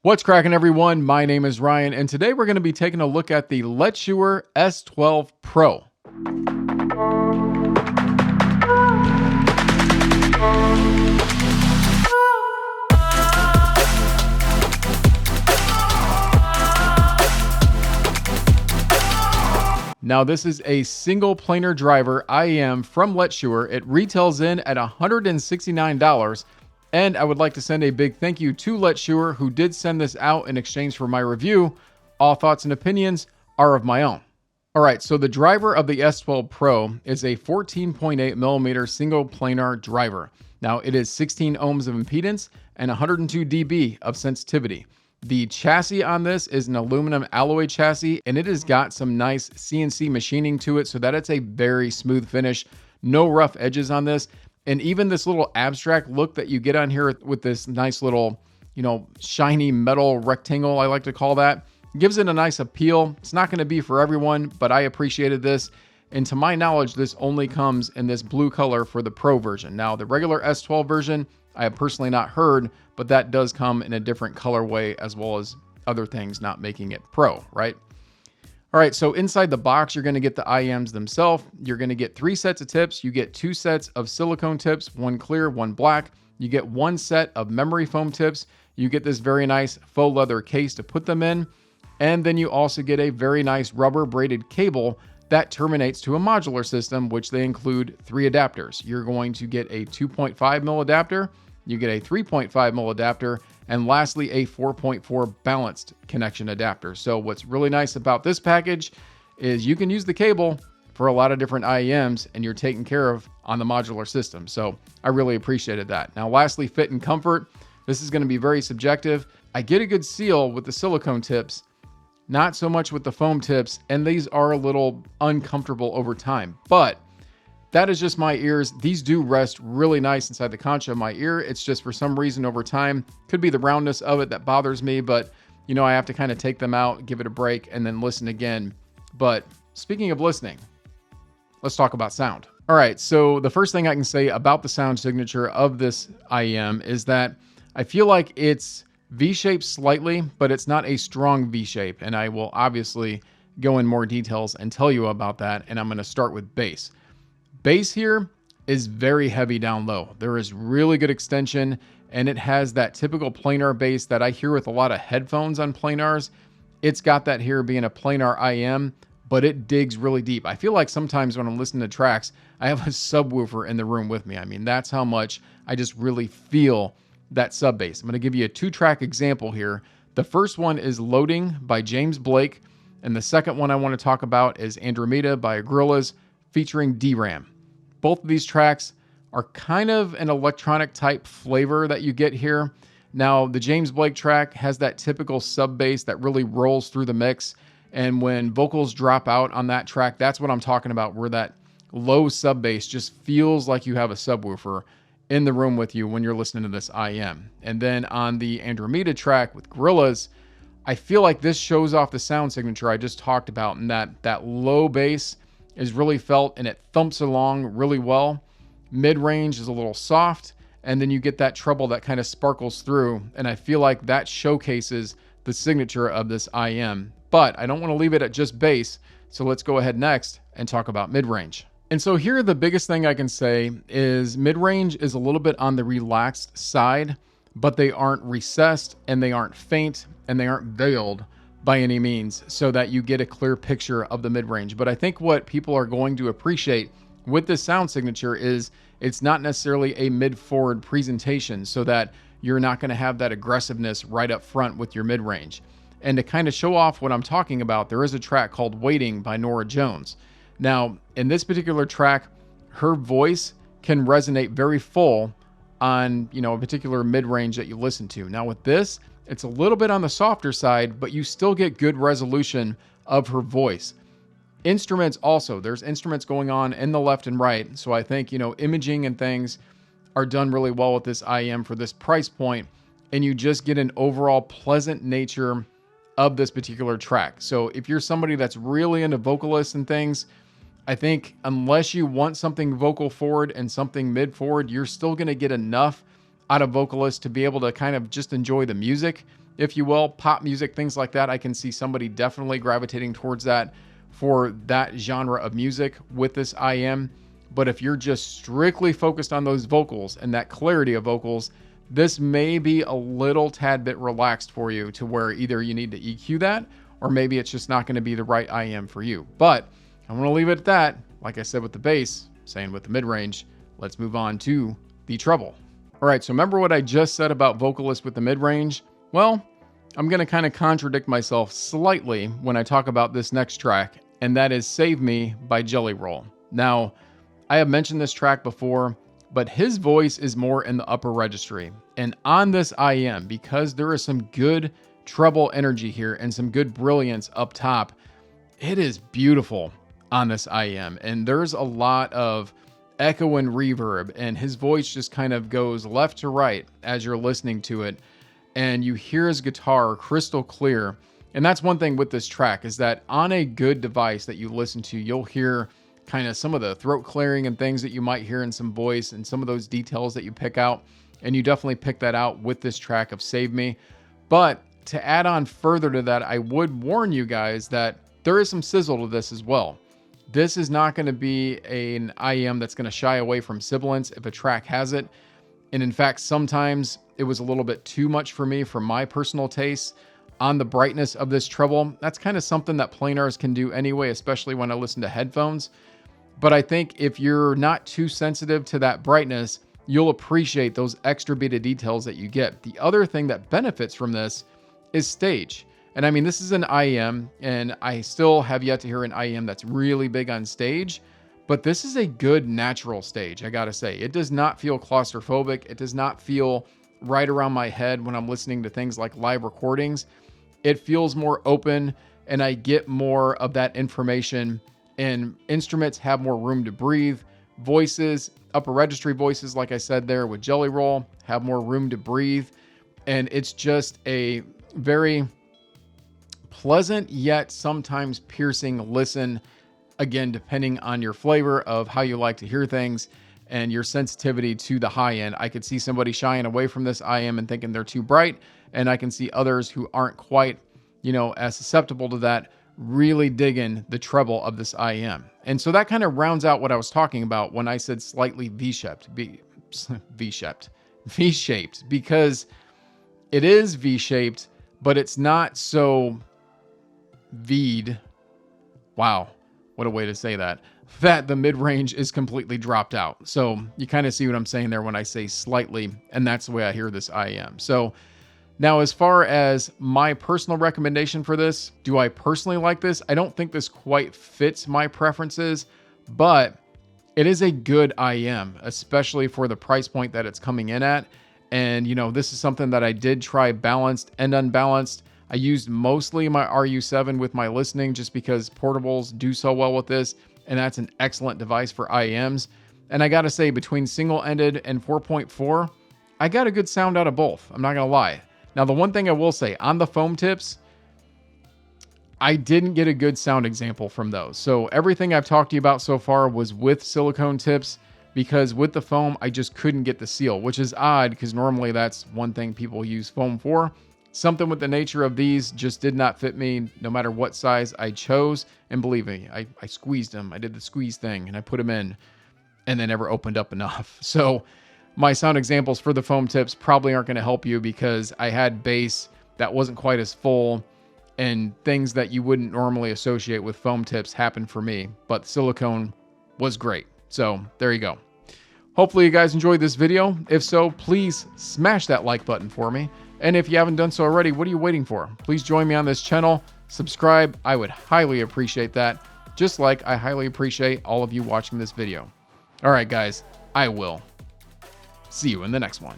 What's cracking, everyone? My name is Ryan, and today we're going to be taking a look at the Letshuoer S12 Pro. Now, this is a single planar driver IEM from Letshuoer. It retails in at $169. And I would like to send a big thank you to Letshuoer, who did send this out in exchange for my review. All thoughts and opinions are of my own. All right, so the driver of the S12 Pro is a 14.8 millimeter single planar driver. Now, it is 16 ohms of impedance and 102 dB of sensitivity. The chassis on this is an aluminum alloy chassis, and it has got some nice CNC machining to it so that it's a very smooth finish. No rough edges on this. And even this little abstract look that you get on here with this nice little, shiny metal rectangle, I like to call that, gives it a nice appeal. It's not going to be for everyone, but I appreciated this. And to my knowledge, this only comes in this blue color for the Pro version. Now, the regular S12 version, I have personally not heard, but that does come in a different colorway as well as other things not making it Pro, right? All right, so inside the box, you're going to get the IEMs themselves. You're going to get 3 sets of tips. You get 2 sets of silicone tips, one clear, one black. You get 1 set of memory foam tips. You get this very nice faux leather case to put them in. And then you also get a very nice rubber braided cable that terminates to a modular system, which they include 3 adapters. You're going to get a 2.5 mil adapter. You get a 3.5 mil adapter, and lastly, a 4.4 balanced connection adapter. So what's really nice about this package is you can use the cable for a lot of different IEMs, and you're taken care of on the modular system. So I really appreciated that. Now, lastly, fit and comfort. This is going to be very subjective. I get a good seal with the silicone tips, not so much with the foam tips, and these are a little uncomfortable over time, but that is just my ears. These do rest really nice inside the concha of my ear. It's just for some reason over time, could be the roundness of it that bothers me, but I have to kind of take them out, give it a break, and then listen again. But speaking of listening, let's talk about sound. All right, so the first thing I can say about the sound signature of this IEM is that I feel like it's V-shaped slightly, but it's not a strong V-shape. And I will obviously go in more details and tell you about that. And I'm going to start with bass. Bass here is very heavy down low. There is really good extension, and it has that typical planar bass that I hear with a lot of headphones on planars. It's got that here being a planar IEM, but it digs really deep. I feel like sometimes when I'm listening to tracks, I have a subwoofer in the room with me. I mean, that's how much I just really feel that sub bass. I'm going to give you a 2-track example here. The first one is Loading by James Blake, and the second one I want to talk about is Andromeda by Gorillaz featuring DRAM. Both of these tracks are kind of an electronic type flavor that you get here. Now, the James Blake track has that typical sub bass that really rolls through the mix. And when vocals drop out on that track, that's what I'm talking about, where that low sub bass just feels like you have a subwoofer in the room with you when you're listening to this IEM. And then on the Andromeda track with Gorillaz, I feel like this shows off the sound signature I just talked about, and that low bass is really felt and it thumps along really well. Mid-range is a little soft, and then you get that treble that kind of sparkles through, and I feel like that showcases the signature of this IEM. But I don't want to leave it at just bass, so let's go ahead next and talk about mid-range. And so here, the biggest thing I can say is mid-range is a little bit on the relaxed side, but they aren't recessed, and they aren't faint, and they aren't veiled by any means, so that you get a clear picture of the mid-range. But I think what people are going to appreciate with this sound signature is it's not necessarily a mid-forward presentation, so that you're not going to have that aggressiveness right up front with your mid-range. And to kind of show off what I'm talking about, there is a track called Waiting by Norah Jones. Now, in this particular track, her voice can resonate very full on, a particular mid-range that you listen to. Now with this, it's a little bit on the softer side, but you still get good resolution of her voice. Instruments also, there's instruments going on in the left and right. So I think, imaging and things are done really well with this IEM for this price point, and you just get an overall pleasant nature of this particular track. So if you're somebody that's really into vocalists and things, I think unless you want something vocal forward and something mid forward, you're still going to get enough out of vocalists to be able to kind of just enjoy the music if you will, pop music, things like that. I can see somebody definitely gravitating towards that for that genre of music with this IEM. But if you're just strictly focused on those vocals and that clarity of vocals, this may be a little tad bit relaxed for you to where either you need to EQ that, or maybe it's just not going to be the right IEM for you. But I'm going to leave it at that. Like I said with the bass, saying with the mid-range, let's move on to the treble. All right, so remember what I just said about vocalists with the mid-range? Well, I'm going to kind of contradict myself slightly when I talk about this next track, and that is Save Me by Jelly Roll. Now, I have mentioned this track before, but his voice is more in the upper registry. And on this IEM, because there is some good treble energy here and some good brilliance up top, it is beautiful on this IEM. And there's a lot of echo and reverb, and his voice just kind of goes left to right as you're listening to it. And you hear his guitar crystal clear. And that's one thing with this track, is that on a good device that you listen to, you'll hear kind of some of the throat clearing and things that you might hear in some voice and some of those details that you pick out. And you definitely pick that out with this track of Save Me. But to add on further to that, I would warn you guys that there is some sizzle to this as well. This is not going to be an IEM that's going to shy away from sibilance if a track has it. And in fact, sometimes it was a little bit too much for me, for my personal taste, on the brightness of this treble. That's kind of something that planars can do anyway, especially when I listen to headphones. But I think if you're not too sensitive to that brightness, you'll appreciate those extra bit of details that you get. The other thing that benefits from this is stage. And I mean, this is an IEM, and I still have yet to hear an IEM that's really big on stage, but this is a good natural stage, I gotta say. It does not feel claustrophobic. It does not feel right around my head when I'm listening to things like live recordings. It feels more open, and I get more of that information, and instruments have more room to breathe. Voices, upper registry voices, like I said there with Jelly Roll, have more room to breathe. And it's just a very pleasant yet sometimes piercing listen, again, depending on your flavor of how you like to hear things and your sensitivity to the high end. I could see somebody shying away from this IEM and thinking they're too bright, and I can see others who aren't quite, as susceptible to that, really digging the treble of this IEM. And so that kind of rounds out what I was talking about when I said slightly V-shaped, because it is V-shaped, but it's not so V'd. Wow, what a way to say that. That the mid-range is completely dropped out. So you kind of see what I'm saying there when I say slightly, and that's the way I hear this IEM. So now, as far as my personal recommendation for this, do I personally like this? I don't think this quite fits my preferences, but it is a good IEM, especially for the price point that it's coming in at. And, this is something that I did try balanced and unbalanced. I used mostly my RU7 with my listening just because portables do so well with this, and that's an excellent device for IEMs. And I gotta say, between single-ended and 4.4, I got a good sound out of both. I'm not gonna lie. Now, the one thing I will say, on the foam tips, I didn't get a good sound example from those. So everything I've talked to you about so far was with silicone tips, because with the foam, I just couldn't get the seal, which is odd because normally that's one thing people use foam for. Something with the nature of these just did not fit me no matter what size I chose. And believe me, I squeezed them. I did the squeeze thing and I put them in, and they never opened up enough. So my sound examples for the foam tips probably aren't going to help you, because I had bass that wasn't quite as full, and things that you wouldn't normally associate with foam tips happened for me, but silicone was great. So there you go. Hopefully you guys enjoyed this video. If so, please smash that like button for me. And if you haven't done so already, what are you waiting for? Please join me on this channel. Subscribe. I would highly appreciate that. Just like I highly appreciate all of you watching this video. All right, guys, I will see you in the next one.